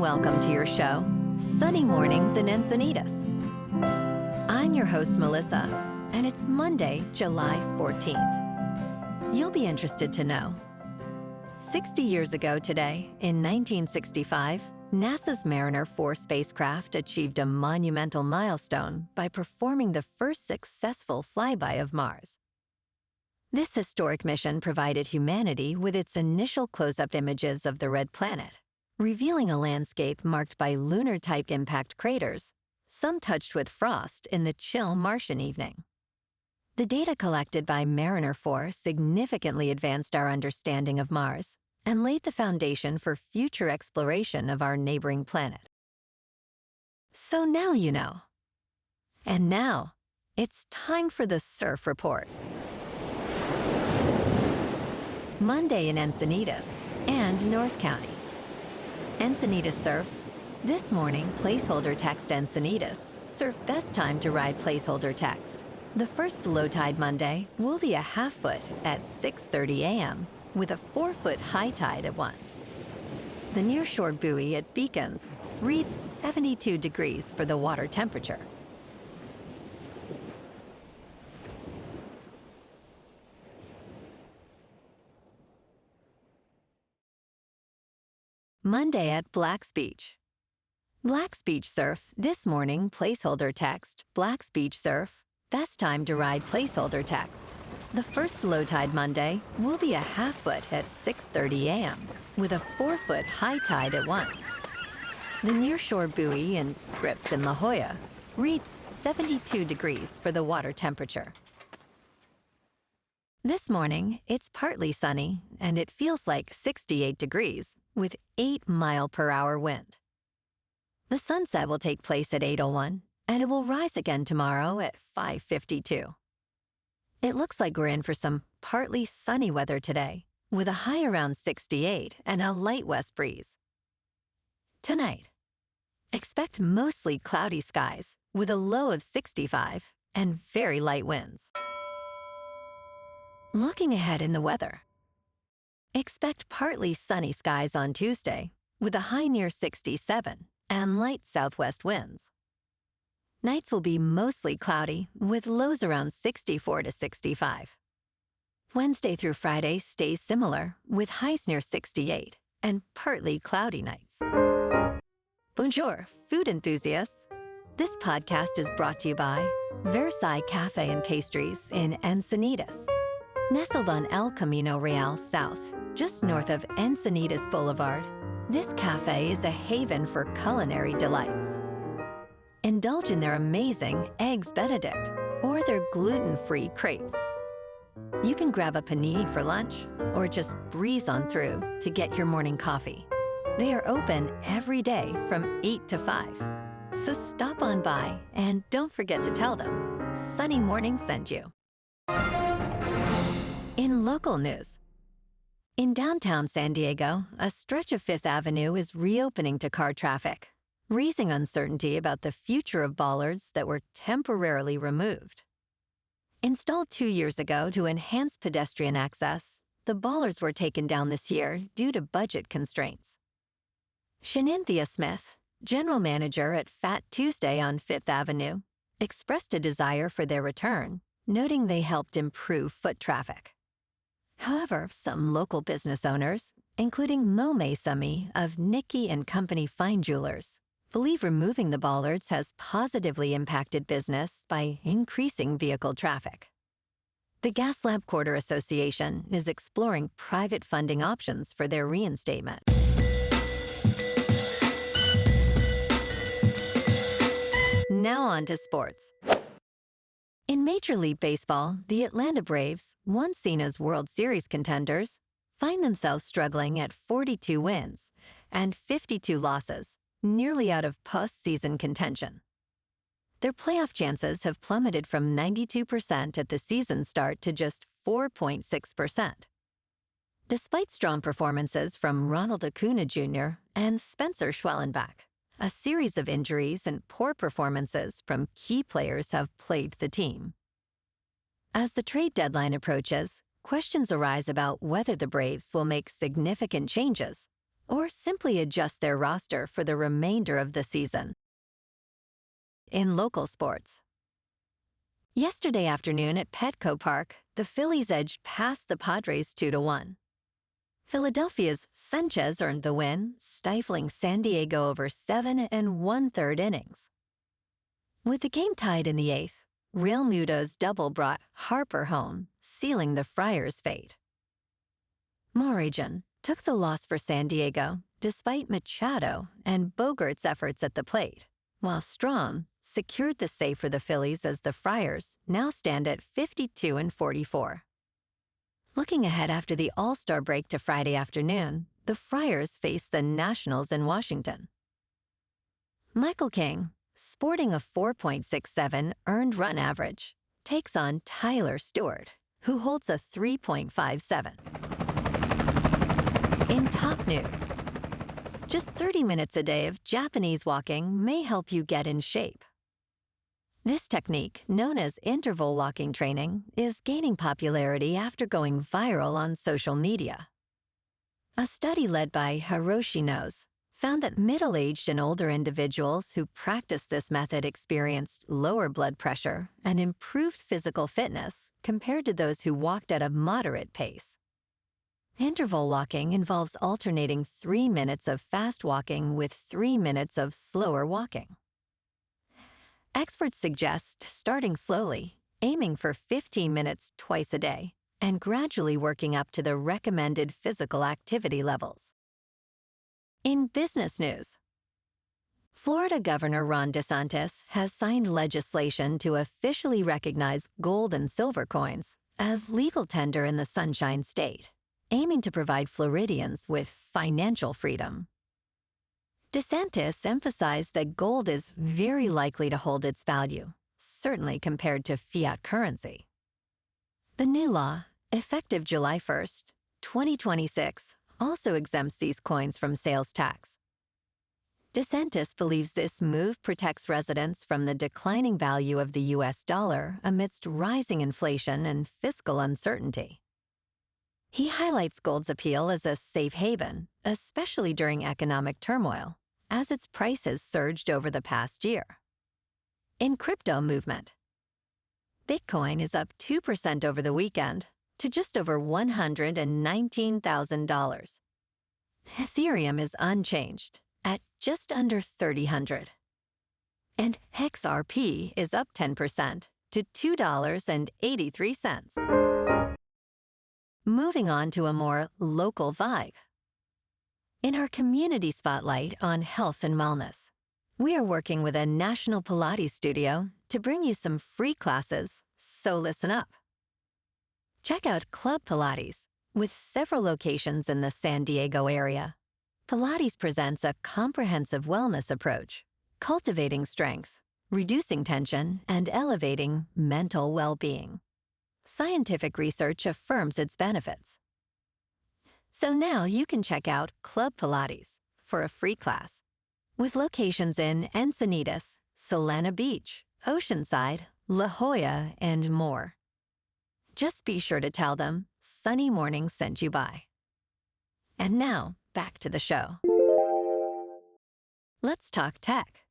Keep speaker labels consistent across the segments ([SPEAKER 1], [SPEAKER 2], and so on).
[SPEAKER 1] welcome to your show, Sunny Mornings in Encinitas. I'm your host, Melissa, and it's Monday, July 14th. You'll be interested to know. 60 years ago today, in 1965, NASA's Mariner 4 spacecraft achieved a monumental milestone by performing the first successful flyby of Mars. This historic mission provided humanity with its initial close-up images of the red planet, revealing a landscape marked by lunar-type impact craters, some touched with frost in the chill Martian evening. The data collected by Mariner 4 significantly advanced our understanding of Mars and laid the foundation for future exploration of our neighboring planet. So now you know. And now, it's time for the Surf Report. Monday in Encinitas and North County. Encinitas surf. This morning, placeholder text Encinitas. Surf best time to ride placeholder text. The first low tide Monday will be a half foot at 6:30 a.m. with a 4-foot high tide at 1. The nearshore buoy at Beacons reads 72 degrees for the water temperature. Monday at Black's Beach. Black's Beach surf, this morning, placeholder text, Black's Beach surf, best time to ride placeholder text. The first low tide Monday will be a half foot at 6:30 a.m. with a 4-foot high tide at 1. The nearshore buoy in Scripps in La Jolla reads 72 degrees for the water temperature. This morning, it's partly sunny and it feels like 68 degrees with 8-mile-per-hour wind. The sunset will take place at 8:01 and it will rise again tomorrow at 5:52. It looks like we're in for some partly sunny weather today, with a high around 68 and a light west breeze. Tonight, expect mostly cloudy skies with a low of 65 and very light winds. Looking ahead in the weather, expect partly sunny skies on Tuesday with a high near 67 and light southwest winds. Nights will be mostly cloudy, with lows around 64 to 65. Wednesday through Friday stays similar, with highs near 68 and partly cloudy nights. Bonjour, food enthusiasts. This podcast is brought to you by Versailles Cafe and Pastries in Encinitas. Nestled on El Camino Real South, just north of Encinitas Boulevard, this cafe is a haven for culinary delights. Indulge in their amazing Eggs Benedict or their gluten-free crepes. You can grab a panini for lunch or just breeze on through to get your morning coffee. They are open every day from 8 to 5. So stop on by and don't forget to tell them Sunny Morning sent you. In local news, in downtown San Diego, a stretch of Fifth Avenue is reopening to car traffic, raising uncertainty about the future of bollards that were temporarily removed. Installed 2 years ago to enhance pedestrian access, the bollards were taken down this year due to budget constraints. Shananthia Smith, general manager at Fat Tuesday on Fifth Avenue, expressed a desire for their return, noting they helped improve foot traffic. However, some local business owners, including Mo Maysami of Nicky & Company Fine Jewelers, believe removing the bollards has positively impacted business by increasing vehicle traffic. The Gaslab Quarter Association is exploring private funding options for their reinstatement. Now on to sports. In Major League Baseball, the Atlanta Braves, once seen as World Series contenders, find themselves struggling at 42 wins and 52 losses, nearly out of postseason contention. Their playoff chances have plummeted from 92% at the season start to just 4.6%. Despite strong performances from Ronald Acuna Jr. and Spencer Schwellenbach, a series of injuries and poor performances from key players have plagued the team. As the trade deadline approaches, questions arise about whether the Braves will make significant changes or simply adjust their roster for the remainder of the season. In local sports, yesterday afternoon at Petco Park, the Phillies edged past the Padres 2-1. Philadelphia's Sanchez earned the win, stifling San Diego over 7 1/3 innings. With the game tied in the 8th, Real Muto's double brought Harper home, sealing the Friars' fate. Morajan took the loss for San Diego despite Machado and Bogart's efforts at the plate, while Strom secured the save for the Phillies as the Friars now stand at 52-44. Looking ahead after the All-Star break to Friday afternoon, the Friars face the Nationals in Washington. Michael King, sporting a 4.67 earned run average, takes on Tyler Stewart, who holds a 3.57. In top news, just 30 minutes a day of Japanese walking may help you get in shape. This technique, known as interval walking training, is gaining popularity after going viral on social media. A study led by Hiroshi Noz found that middle-aged and older individuals who practiced this method experienced lower blood pressure and improved physical fitness compared to those who walked at a moderate pace. Interval walking involves alternating 3 minutes of fast walking with 3 minutes of slower walking. Experts suggest starting slowly, aiming for 15 minutes twice a day, and gradually working up to the recommended physical activity levels. In business news, Florida Governor Ron DeSantis has signed legislation to officially recognize gold and silver coins as legal tender in the Sunshine State, aiming to provide Floridians with financial freedom. DeSantis emphasized that gold is very likely to hold its value, certainly compared to fiat currency. The new law, effective July 1st, 2026, also exempts these coins from sales tax. DeSantis believes this move protects residents from the declining value of the U.S. dollar amidst rising inflation and fiscal uncertainty. He highlights gold's appeal as a safe haven, especially during economic turmoil, as its price has surged over the past year. In crypto movement, Bitcoin is up 2% over the weekend to just over $119,000. Ethereum is unchanged at just under $3,000. And XRP is up 10% to $2.83. Moving on to a more local vibe. In our community spotlight on health and wellness, we are working with a national Pilates studio to bring you some free classes, so listen up. Check out Club Pilates, with several locations in the San Diego area. Pilates presents a comprehensive wellness approach, cultivating strength, reducing tension, and elevating mental well-being. Scientific research affirms its benefits. So now you can check out Club Pilates for a free class, with locations in Encinitas, Solana Beach, Oceanside, La Jolla, and more. Just be sure to tell them Sunny Morning sent you by. And now, back to the show. Let's talk tech.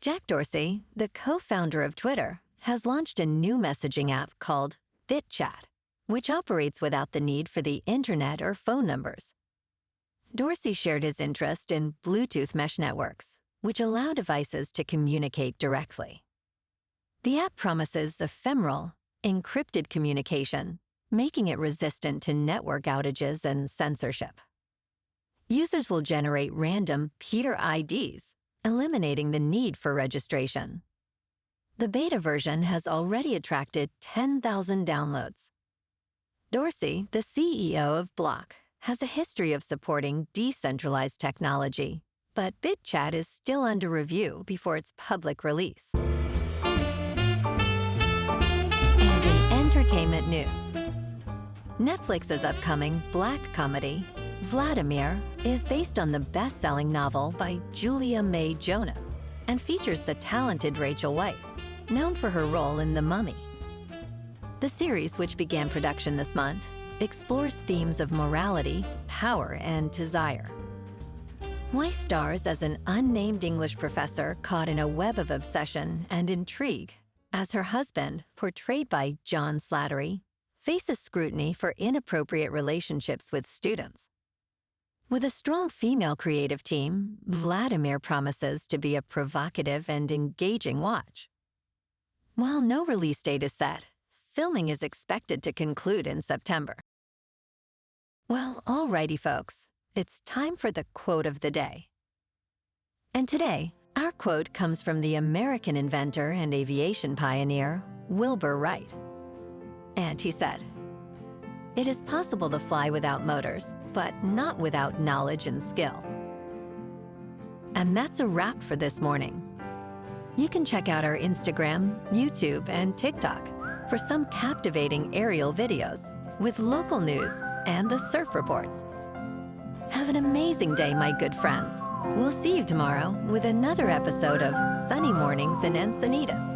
[SPEAKER 1] Jack Dorsey, the co-founder of Twitter, has launched a new messaging app called Bitchat, which operates without the need for the internet or phone numbers. Dorsey shared his interest in Bluetooth mesh networks, which allow devices to communicate directly. The app promises ephemeral, encrypted communication, making it resistant to network outages and censorship. Users will generate random Peter IDs, eliminating the need for registration. The beta version has already attracted 10,000 downloads. Dorsey, the CEO of Block, has a history of supporting decentralized technology, but Bitchat is still under review before its public release. And in entertainment news, Netflix's upcoming black comedy, Vladimir, is based on the best-selling novel by Julia May Jonas and features the talented Rachel Weisz, known for her role in The Mummy. The series, which began production this month, explores themes of morality, power, and desire, Weiss stars as an unnamed English professor caught in a web of obsession and intrigue as her husband, portrayed by John Slattery, faces scrutiny for inappropriate relationships with students. With a strong female creative team, Vladimir promises to be a provocative and engaging watch. While no release date is set, filming is expected to conclude in September. Well, alrighty folks, it's time for the quote of the day. And today, our quote comes from the American inventor and aviation pioneer, Wilbur Wright. And he said, "It is possible to fly without motors, but not without knowledge and skill." And that's a wrap for this morning. You can check out our Instagram, YouTube, and TikTok for some captivating aerial videos with local news and the surf reports. Have an amazing day, my good friends. We'll see you tomorrow with another episode of Sunny Mornings in Encinitas.